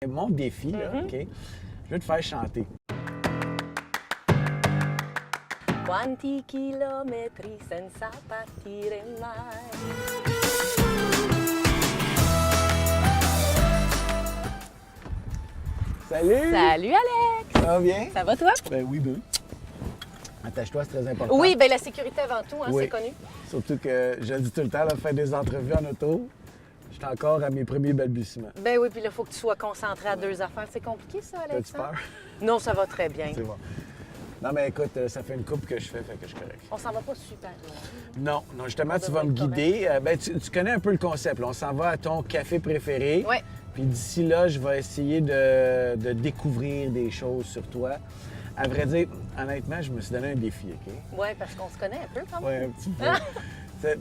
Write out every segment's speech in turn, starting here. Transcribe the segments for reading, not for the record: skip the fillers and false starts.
Mon défi, là, OK? Je vais te faire chanter. Quanti chilometri senza partire mai. Salut! Salut Alex! Ça va bien? Ça va toi? Ben oui, ben. Attache-toi, c'est très important. Oui, bien la sécurité avant tout, hein, Oui. c'est connu. Surtout que je le dis tout le temps, là, faire des entrevues en auto, je suis encore à mes premiers balbutiements. Ben oui, puis là, il faut que tu sois concentré à deux affaires. C'est compliqué ça, Alex? T'as-tu hein? peur? Non, ça va très bien. C'est bon. Non, mais écoute, ça fait une coupe que je fais que je suis correct. On s'en va pas super loin. Non, justement, On tu vas devrait me être guider. Tu connais un peu le concept. Là. On s'en va à ton café préféré. Oui. Puis d'ici là, je vais essayer de découvrir des choses sur toi. À vrai dire, honnêtement, je me suis donné un défi, OK? Oui, parce qu'on se connaît un peu quand même. Oui, un petit peu.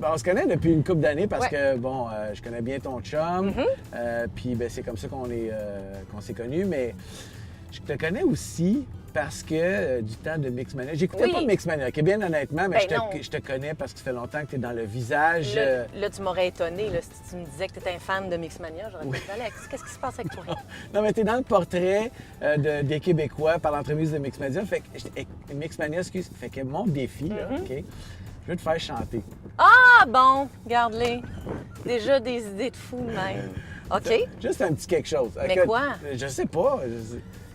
On se connaît depuis une couple d'années parce Ouais. que, bon, je connais bien ton chum. Puis ben, c'est comme ça qu'on s'est connus. Mais je te connais aussi parce que du temps de Mixmania. J'écoutais Oui. pas Mixmania, OK? Bien honnêtement, mais Ben non. je te connais parce que ça fait longtemps que tu es dans le visage. Là, tu m'aurais étonné là, si tu me disais que tu étais un fan de Mixmania. J'aurais dit, Alex, qu'est-ce qui se passe avec toi? Non, mais tu es dans le portrait des Québécois par l'entremise de Mixmania. Fait que, Mixmania, excuse. Fait que mon défi, là, OK? Je veux te faire chanter. Ah bon, regarde-les. Déjà des idées de fou de même. OK. Juste un petit quelque chose. Mais Écoute, quoi? Je sais pas.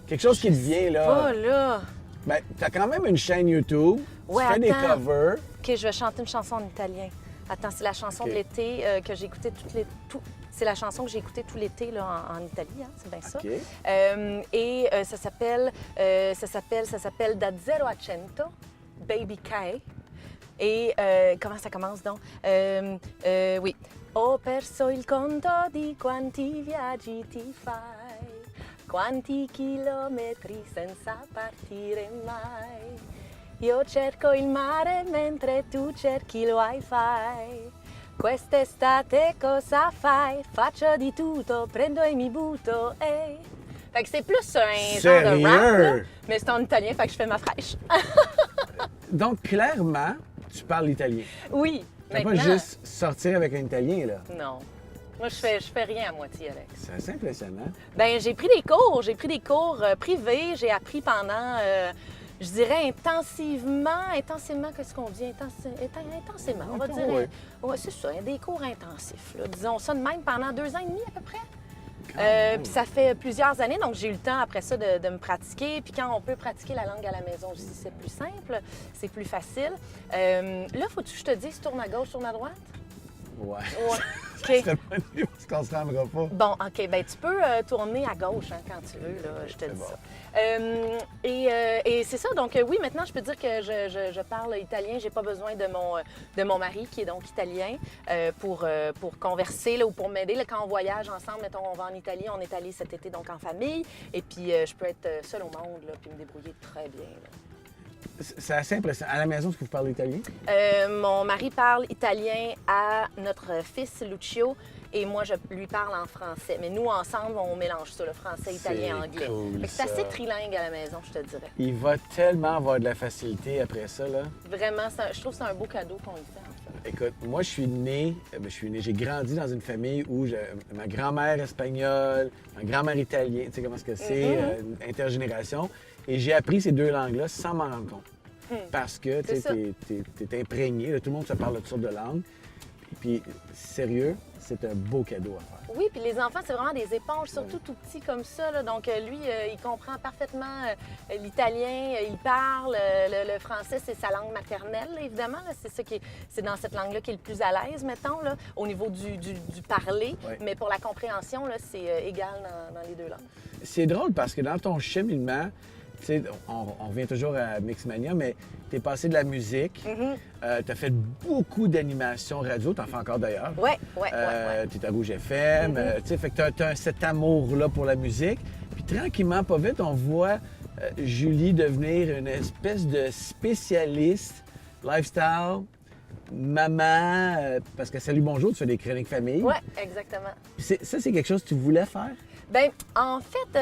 Quelque chose qui te vient, là. Pas là. Ben, t'as quand même une chaîne YouTube. Ouais, tu fais des attends. covers. OK, je vais chanter une chanson en italien. Attends, c'est la chanson OK. de l'été que j'ai écoutée c'est la chanson que j'ai écoutée tout l'été là, en Italie, hein, c'est bien ça. OK. Ça s'appelle Da Zero a Cento, Baby K. Et comment ça commence donc? Oui. Ho perso il conto di quanti viaggi ti fai, quanti chilometri senza partire mai. Io cerco il mare mentre tu cerchi il wifi. Quest'estate cosa fai? Faccio di tutto, prendo e mi butto, ehi. Fait que c'est plus un genre de rap, là, Sérieux? mais c'est en italien, fait que je fais ma fraîche. Donc, clairement, tu parles italien. Oui, Tu vas pas maintenant. juste sortir avec un italien, là. Non. Moi, je fais rien à moitié, Alex. C'est assez impressionnant. Ben j'ai pris des cours privés. J'ai appris pendant, je dirais intensément, qu'est-ce qu'on dit? Intensément, on va Ok, dire. ouais. Ouais, c'est ça, des cours intensifs, là. Disons ça de même pendant 2 ans et demi à peu près. même. Puis ça fait plusieurs années, donc j'ai eu le temps après ça de me pratiquer. Puis quand on peut pratiquer la langue à la maison aussi, c'est plus simple, c'est plus facile. Là, faut-tu que je te dise, tourne à gauche, tourne à droite? Ouais. Ouais. C'est OK. tellement nul parce qu'on se rendra pas. Bon, OK. Ben tu peux tourner à gauche hein, quand tu veux, là, je te c'est dis bon. ça. Et c'est ça. Donc, oui, maintenant, je peux dire que je parle italien. J'ai pas besoin de mon mari, qui est donc italien, pour converser là, ou pour m'aider. Là, quand on voyage ensemble, mettons, on va en Italie. On est allé cet été, donc en famille. Et puis, je peux être seule au monde, là, puis me débrouiller très bien. Là. C'est assez impressionnant. À la maison, est-ce que vous parlez italien? Mon mari parle italien à notre fils Lucio et moi je lui parle en français. Mais nous ensemble on mélange ça, le français, italien, C'est anglais. cool, Fait que c'est ça. assez trilingue à la maison, je te dirais. Il va tellement avoir de la facilité après ça, là. Vraiment, je trouve que c'est un beau cadeau qu'on lui fait en fait. Écoute, moi, j'ai grandi dans une famille où ma grand-mère espagnole, ma grand-mère italienne, tu sais comment est-ce que c'est, intergénération. Et j'ai appris ces 2 langues-là sans m'en rendre compte. Parce que, tu C'est sais, ça. t'es imprégné, là, tout le monde se parle de toutes sortes de langues. Puis, sérieux, c'est un beau cadeau à faire. Oui, puis les enfants, c'est vraiment des éponges, surtout tout petits comme ça. Là. Donc, lui, il comprend parfaitement l'italien, il parle. Le français, c'est sa langue maternelle, là, évidemment. Là. C'est dans cette langue-là qu'il est le plus à l'aise, mettons, là, au niveau du parler. Ouais. Mais pour la compréhension, là, c'est égal dans les 2 langues. C'est drôle parce que dans ton cheminement, tu sais, on revient toujours à Mixmania, mais tu es passé de la musique, tu as fait beaucoup d'animations radio, tu en fais encore d'ailleurs. Oui. Tu es à Rouge FM, tu sais, fait que tu as cet amour-là pour la musique. Puis tranquillement, pas vite, on voit Julie devenir une espèce de spécialiste lifestyle, maman, parce que Salut Bonjour, tu fais des chroniques famille. Oui, exactement. Puis ça, c'est quelque chose que tu voulais faire? Bien, en fait,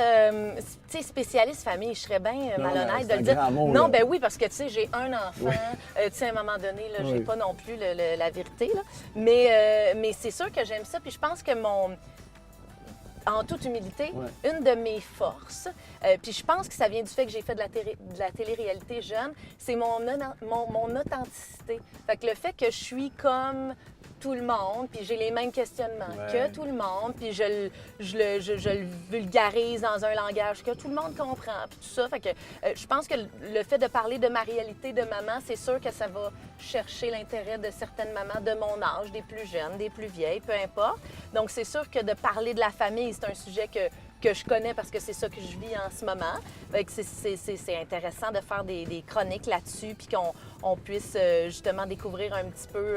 tu sais, spécialiste famille, je serais bien Non, malhonnête c'est de le un dire. grand mot, Non, là. ben oui, parce que, tu sais, j'ai un enfant. Oui. Tu sais, à un moment donné, là, j'ai Oui. pas non plus la vérité, là. Mais c'est sûr que j'aime ça. Puis je pense que en toute humilité, Ouais. une de mes forces, puis je pense que ça vient du fait que j'ai fait de la télé-réalité jeune, c'est mon authenticité. Fait que le fait que je suis comme tout le monde, puis j'ai les mêmes questionnements Ouais. que tout le monde, puis je le vulgarise dans un langage que tout le monde comprend, puis tout ça. Fait que je pense que le fait de parler de ma réalité de maman, c'est sûr que ça va chercher l'intérêt de certaines mamans de mon âge, des plus jeunes, des plus vieilles, peu importe. Donc c'est sûr que de parler de la famille, c'est un sujet que je connais parce que c'est ça que je vis en ce moment. Fait que c'est intéressant de faire des chroniques là-dessus, puis qu'on puisse justement découvrir un petit peu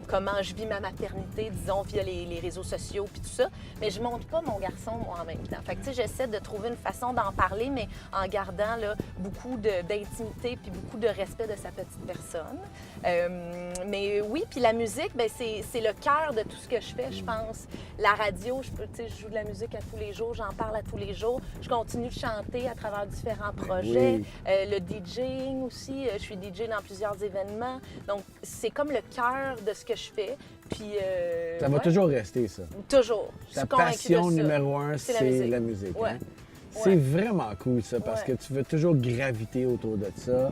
comment je vis ma maternité, disons, via les réseaux sociaux puis tout ça. Mais je montre pas mon garçon, moi, en même temps. Fait que, tu sais, j'essaie de trouver une façon d'en parler, mais en gardant là, beaucoup d'intimité puis beaucoup de respect de sa petite personne. Mais oui, puis la musique, ben c'est le cœur de tout ce que je fais, je pense. La radio, tu sais, je joue de la musique à tous les jours, j'en parle à tous les jours. Je continue de chanter à travers différents projets. Oui. Le DJing aussi, je suis DJ dans plusieurs événements. Donc, c'est comme le cœur de ce que je fais. Puis, Ça va ouais, toujours rester, ça. toujours. Je Ta suis convaincue passion de ça. numéro un, C'est la c'est musique. la musique. Ouais. Hein? Ouais. C'est vraiment cool, ça, parce Ouais. que tu veux toujours graviter autour de ça.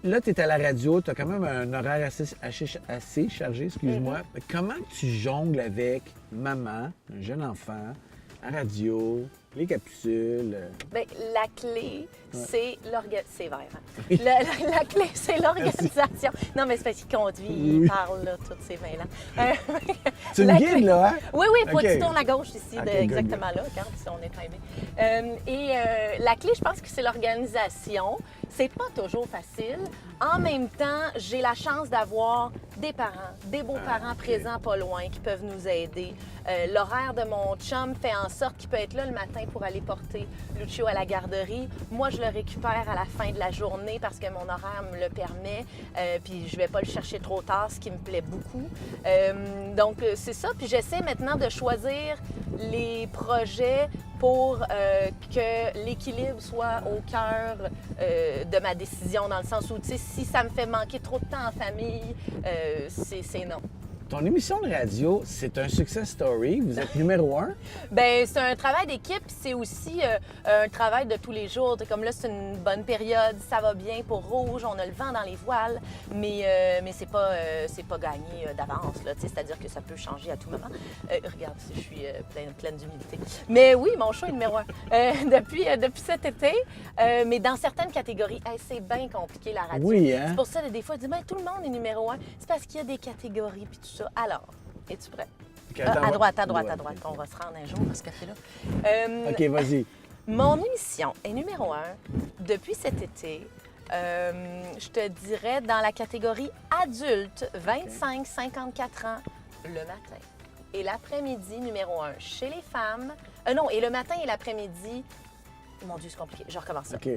Là, tu es à la radio, tu as quand même un horaire assez chargé, excuse-moi. Mm-hmm. Comment tu jongles avec maman, un jeune enfant, à radio, les capsules? Bien, la clé, c'est l'organisation. C'est vert, hein? Oui. La clé, c'est l'organisation. Non, mais c'est parce qu'il conduit, il Oui. parle, là, tous ces 20 ans. Tu me La guides, clé- là, hein? Oui, oui, il faut OK. que tu tournes à gauche ici, OK, good, exactement là. Regarde, si on est timé. La clé, je pense que c'est l'organisation. C'est pas toujours facile. En même temps, j'ai la chance d'avoir des parents, des beaux-parents OK. présents pas loin qui peuvent nous aider. L'horaire de mon chum fait en sorte qu'il peut être là le matin pour aller porter Lucio à la garderie. Moi, je le récupère à la fin de la journée parce que mon horaire me le permet. Puis je vais pas le chercher trop tard, ce qui me plaît beaucoup. Donc, c'est ça. Puis j'essaie maintenant de choisir les projets pour que l'équilibre soit au cœur de ma décision, dans le sens où, tu sais, si ça me fait manquer trop de temps en famille, c'est non. Ton émission de radio, c'est un success story. Vous êtes numéro un. Bien, c'est un travail d'équipe, puis c'est aussi un travail de tous les jours. Comme là, c'est une bonne période, ça va bien pour Rouge, on a le vent dans les voiles, mais c'est pas gagné d'avance, là, tu sais, c'est-à-dire que ça peut changer à tout moment. Regarde, je suis pleine d'humilité. Mais oui, mon show est numéro un depuis cet été, mais dans certaines catégories, hey, c'est bien compliqué la radio. Oui, hein? C'est pour ça que des fois, je dis, ben, tout le monde est numéro un. C'est parce qu'il y a des catégories, puis tout ça. Alors, es-tu prêt? À droite. On va se rendre un jour à ce café-là. OK, vas-y. Mon émission est numéro un depuis cet été. Je te dirais dans la catégorie adulte, 25-54 ans, le matin. Et l'après-midi, numéro un chez les femmes. Non, et le matin et l'après-midi. Mon Dieu, c'est compliqué. Je recommence ça. OK.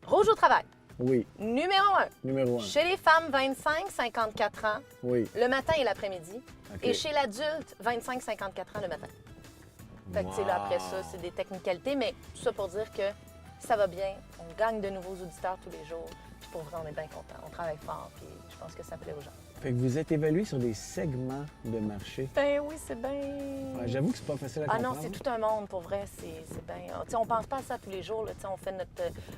Rouge au travail, Oui, numéro un. numéro un. Chez les femmes, 25-54 ans, Oui. le matin et l'après-midi. OK. Et chez l'adulte, 25-54 ans le matin. Fait que, tu sais, là, après ça, c'est des technicalités, mais tout ça pour dire que ça va bien, on gagne de nouveaux auditeurs tous les jours. Puis pour vrai, on est bien contents. On travaille fort, puis je pense que ça plaît aux gens. Fait que vous êtes évalué sur des segments de marché. Ben oui, c'est bien. Ouais, j'avoue que c'est pas facile à Ah comprendre. non, c'est tout un monde, pour vrai, c'est bien. Tu sais, on pense pas à ça tous les jours, là, tu sais, on fait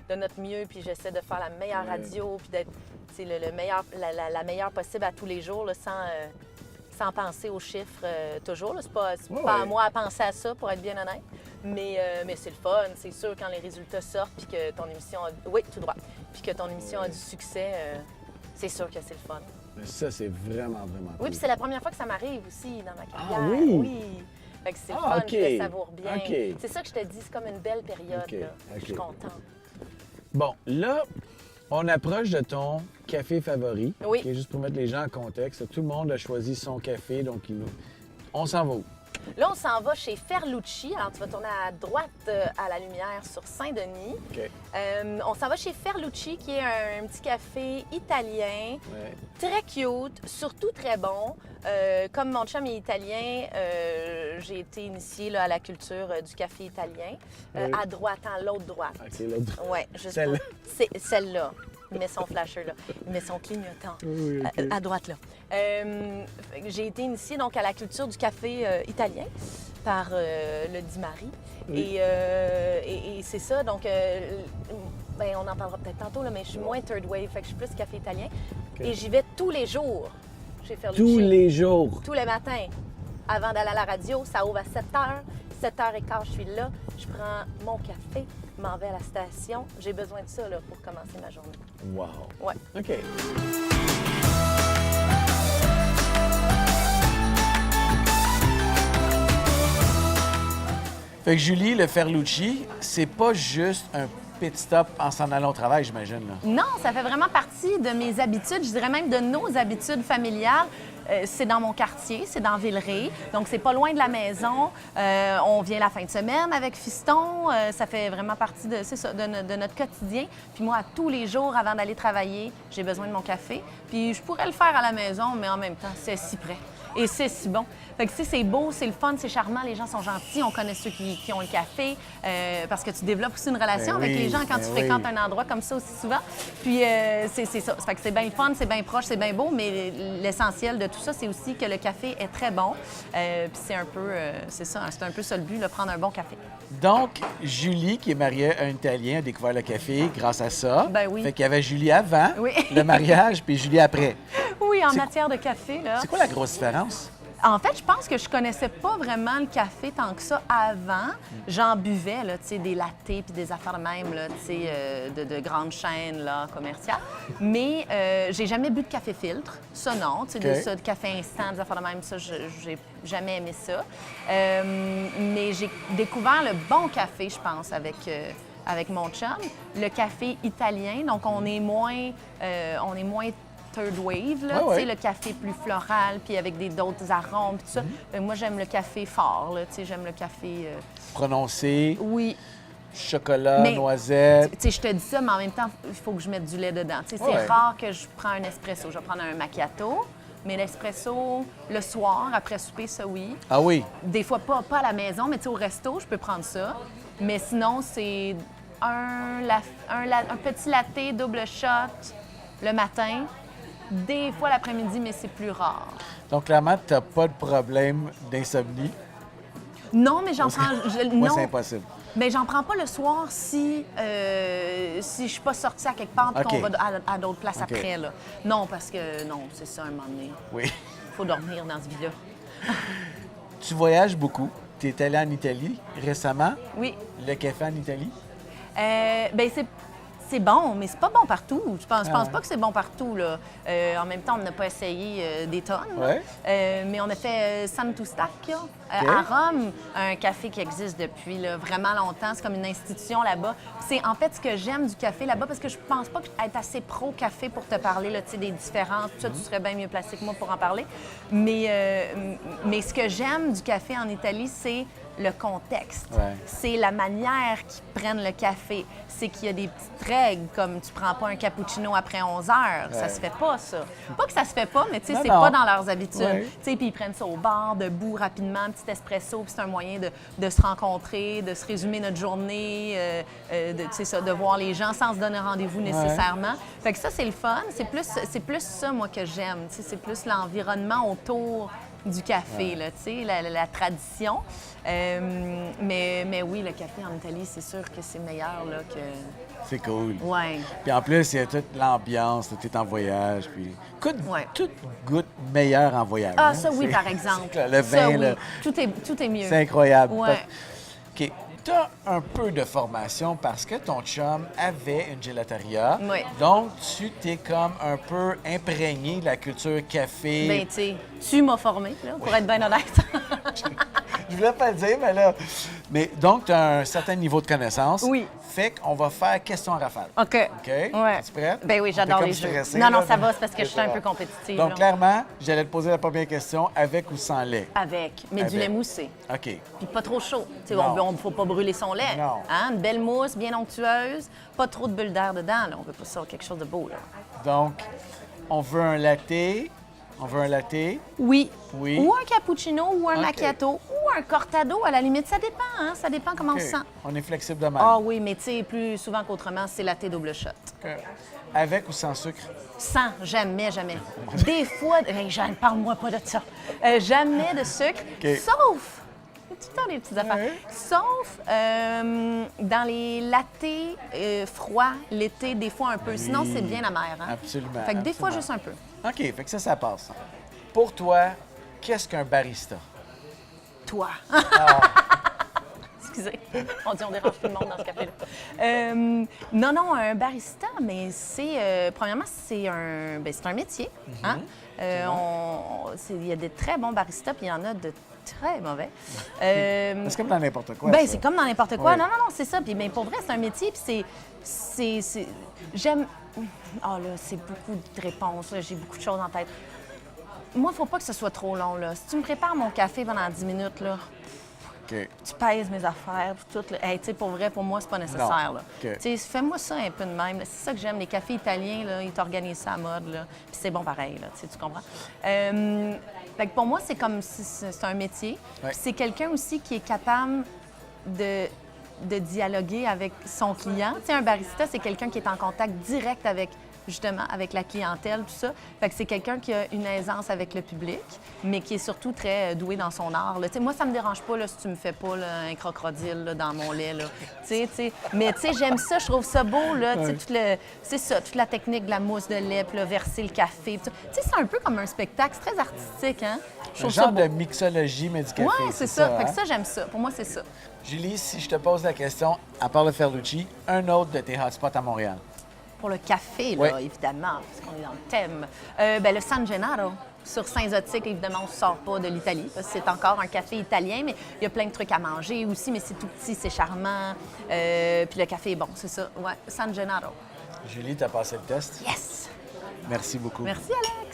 de notre mieux, puis j'essaie de faire la meilleure Ouais. radio, puis d'être, tu sais, le meilleur, la meilleure possible à tous les jours, là, sans penser aux chiffres toujours. Là. C'est pas Ouais, pas à ouais. moi à penser à ça, pour être bien honnête. Mais c'est le fun, c'est sûr, quand les résultats sortent, puis que ton émission a... Oui, tout droit. Puis que ton émission a du succès, c'est sûr que c'est le fun. Mais ça, c'est vraiment Oui, cool. puis c'est la première fois que ça m'arrive aussi dans ma carrière. Ah oui? Oui. Fait que c'est le Ah, fun, OK. je le savoure bien. OK. C'est ça que je te dis, c'est comme une belle période. OK, Là. Je OK. suis contente. Bon, là, on approche de ton café favori. Oui. OK, juste pour mettre les gens en contexte. Tout le monde a choisi son café, donc on s'en va où? Là, on s'en va chez Ferlucci. Alors, tu vas tourner à droite à la lumière sur Saint-Denis. OK. On s'en va chez Ferlucci, qui est un petit café italien, Ouais. très cute, surtout très bon. Comme mon chum est italien, j'ai été initiée là, à la culture du café italien. Oui. À droite, en l'autre droite. OK, l'autre. Oui, juste Celle-là. C'est celle-là. Il met son flasher là. Il met son clignotant. Oui, OK. À droite, là. J'ai été initiée donc à la culture du café italien. par le dit Marie. Oui. Et c'est ça, donc ben, on en parlera peut-être tantôt, là, mais je suis moins third wave, fait que je suis plus café italien. OK. Et j'y vais tous les jours chez Ferlucci. Tous les jours. Tous les matins. Avant d'aller à la radio, ça ouvre à 7 h. 7h15, je suis là. Je prends mon café, m'en vais à la station. J'ai besoin de ça là, pour commencer ma journée. Wow. Ouais. OK. Fait que Julie, le Ferlucci, c'est pas juste un pit stop en s'en allant au travail, j'imagine. Là. Non, ça fait vraiment partie de mes habitudes, je dirais même de nos habitudes familiales. C'est dans mon quartier, c'est dans Villeray, donc c'est pas loin de la maison. On vient la fin de semaine avec Fiston, ça fait vraiment partie de, c'est ça, de notre quotidien. Puis moi, à tous les jours, avant d'aller travailler, j'ai besoin de mon café. Puis je pourrais le faire à la maison, mais en même temps, c'est si près. Et c'est si bon. Fait que, tu sais, c'est beau, c'est le fun, c'est charmant, les gens sont gentils, on connaît ceux qui ont le café, parce que tu développes aussi une relation avec les gens quand tu fréquentes un endroit comme ça aussi souvent. Puis c'est ça. Fait que c'est bien fun, c'est bien proche, c'est bien beau, mais l'essentiel de tout ça, c'est aussi que le café est très bon. Puis c'est un peu, c'est ça, c'est un peu ça le but, là, prendre un bon café. Donc, Julie, qui est mariée à un Italien, a découvert le café grâce à ça. Ben oui. Fait qu'il y avait Julie avant Oui. le mariage, puis Julie après. Oui, en matière de café, là. C'est quoi la grosse différence? En fait, je pense que je connaissais pas vraiment le café tant que ça avant. J'en buvais, là, tu sais, des lattés puis des affaires de même, là, tu sais, de grandes chaînes, là, commerciales. Mais j'ai jamais bu de café filtre. Ça, non. Tu sais, OK. de café instant, des affaires de même, ça, j'ai jamais aimé ça. Mais j'ai découvert le bon café, je pense, avec mon chum. Le café italien. Donc, on est moins third wave, là, Ouais. tu sais, le café plus floral, puis avec d'autres arômes, puis tout ça. Moi, j'aime le café fort, là, tu sais, j'aime le café... Prononcé, Oui. chocolat, Mais, noisette. Tu sais, je te dis ça, mais en même temps, il faut que je mette du lait dedans. Tu sais, Ouais. c'est rare que je prends un espresso. Je vais prendre un macchiato, mais l'espresso, le soir, après souper, ça, oui. Ah oui? Des fois, pas à la maison, mais tu sais, au resto, je peux prendre ça. Mais sinon, c'est un petit latte double shot le matin. Des fois l'après-midi, mais c'est plus rare. Donc, clairement, tu n'as pas de problème d'insomnie. Non, mais j'en prends... Moi, non, c'est impossible. mais j'en prends pas le soir si je suis pas sortie à quelque part et OK. qu'on va à d'autres places OK. après. Là. Non, parce que non, c'est ça, un moment donné. Oui. Il faut dormir dans ce vie-là. Tu voyages beaucoup. Tu es allé en Italie récemment. Oui. Le café en Italie? Ben c'est bon, mais c'est pas bon partout. Je pense ouais. pas que c'est bon partout. Là. En même temps, on n'a pas essayé des tonnes. là. Ouais. Mais on a fait Sant'Eustachio OK. à Rome, un café qui existe depuis là, vraiment longtemps. C'est comme une institution là-bas. C'est en fait ce que j'aime du café là-bas, parce que je pense pas être assez pro-café pour te parler là, tu sais, des différences. Tout ça, tu serais bien mieux placé que moi pour en parler. Mais ce que j'aime du café en Italie, c'est le contexte. Ouais. C'est la manière qu'ils prennent le café. C'est qu'il y a des petites règles, comme tu prends pas un cappuccino après 11 heures. Ça Ouais. se fait pas, ça. Pas que ça se fait pas, mais tu sais, Non, c'est non. pas dans leurs habitudes. Ouais. Tu sais, puis ils prennent ça au bar, debout, rapidement, un petit espresso, puis c'est un moyen de se rencontrer, de se résumer notre journée, tu sais, ça, de voir les gens sans se donner rendez-vous nécessairement. Fait que ça, c'est le fun. C'est plus ça, moi, que j'aime. Tu sais, c'est plus l'environnement autour du café, là, tu sais, la tradition. Mais oui, le café en Italie, c'est sûr que c'est meilleur là, que... C'est cool. Ouais. Puis en plus, il y a toute l'ambiance, tu es en voyage. Puis Ouais. tout goûte meilleur en voyage. Ah, hein. ça oui, C'est- par exemple. c'est que le Ça, vin, oui. là, Tout est mieux. c'est incroyable. Ouais. OK. Tu as un peu de formation parce que ton chum avait une gelateria. Oui. Donc, tu t'es comme un peu imprégné de la culture café. Ben, tu sais, tu m'as formé, là, pour être bien honnête. Je voulais pas le dire, mais là... Mais donc, tu as un certain niveau de connaissance. Oui. Fait qu'on va faire question en rafale. OK. OK? Ouais. Es-tu prête? Ben oui, j'adore T'es les comme jeux. stressée, Non, là, ça mais- va, c'est parce que je suis un peu compétitive. Donc, là. clairement, j'allais te poser la première question, avec ou sans lait? Avec, mais du Avec. lait moussé. OK. Puis pas trop chaud. Tu sais, Non. on ne faut pas brûler son lait. Non. Hein? Une belle mousse, bien onctueuse, pas trop de bulles d'air dedans. Là. On veut pas ça, quelque chose de beau. Là. Donc, on veut un latte. On veut un latte. Oui. Oui. Ou un cappuccino, ou un OK. macchiato, ou un cortado, à la limite. Ça dépend, hein? Ça dépend comment OK. on se sent. On est flexible de même. Ah oui, mais tu sais, plus souvent qu'autrement, c'est latte double shot. OK. Avec ou sans sucre? Sans, jamais, jamais. Des fois, hey, Jeanne, parle-moi pas de ça. Jamais de sucre, OK. sauf, tu ça, les petites affaires. Ouais. Sauf dans les lattés froids, l'été, des fois un peu. Sinon, c'est bien amer. Hein? Absolument. Fait que des fois, absolument. juste un peu. OK, fait que ça passe. Pour toi, qu'est-ce qu'un barista? Toi. Excusez, on dit on dérange tout le monde dans ce café-là. Non, un barista, mais c'est... premièrement, c'est un métier. Hein? Il y a des très bons baristas, puis il y en a de très mauvais. C'est comme dans n'importe quoi. Ben, ça. c'est comme dans n'importe quoi. Ouais. Non, c'est ça. Puis, pour vrai, c'est un métier, puis j'aime... Ah là, c'est beaucoup de réponses, là. J'ai beaucoup de choses en tête. Moi, il ne faut pas que ce soit trop long, là. Si tu me prépares mon café pendant 10 minutes, là, OK. tu pèses mes affaires, puis tout. Hey, tu sais, pour vrai, pour moi, c'est pas nécessaire. Là. OK. Tu sais, fais-moi ça un peu de même. là. C'est ça que j'aime. Les cafés italiens, là, ils t'organisent ça à mode, là. Puis c'est bon pareil, là, tu sais, tu comprends? Fait que pour moi, c'est comme si c'est un métier. Ouais. Puis c'est quelqu'un aussi qui est capable de dialoguer avec son client. Tu sais, un barista, c'est quelqu'un qui est en contact direct avec justement avec la clientèle, tout ça. Fait que c'est quelqu'un qui a une aisance avec le public, mais qui est surtout très doué dans son art. Là. Tu sais, moi, ça me dérange pas là, si tu me fais pas là, un crocodile là, dans mon lait. Là. Tu sais. Mais tu sais, j'aime ça, je trouve ça beau. Là, c'est ça, toute la technique de la mousse de lait, puis là, verser le café. Tu sais, c'est un peu comme un spectacle, c'est très artistique. Hein? Je Un trouve ça genre beau. de mixologie, mais du café. Oui, c'est ça. Fait que hein? ça, j'aime ça. Pour moi, c'est ça. Julie, si je te pose la question, à part le Ferlucci, un autre de tes hotspots à Montréal? Pour le café, là, Ouais. évidemment, parce qu'on est dans le thème. Le San Gennaro. Sur Saint-Zotique, évidemment, on ne sort pas de l'Italie, parce que c'est encore un café italien, mais il y a plein de trucs à manger aussi, mais c'est tout petit, c'est charmant. Puis le café est bon, c'est ça. Ouais, San Gennaro. Julie, tu as passé le test. Yes! Merci beaucoup. Merci, Alex!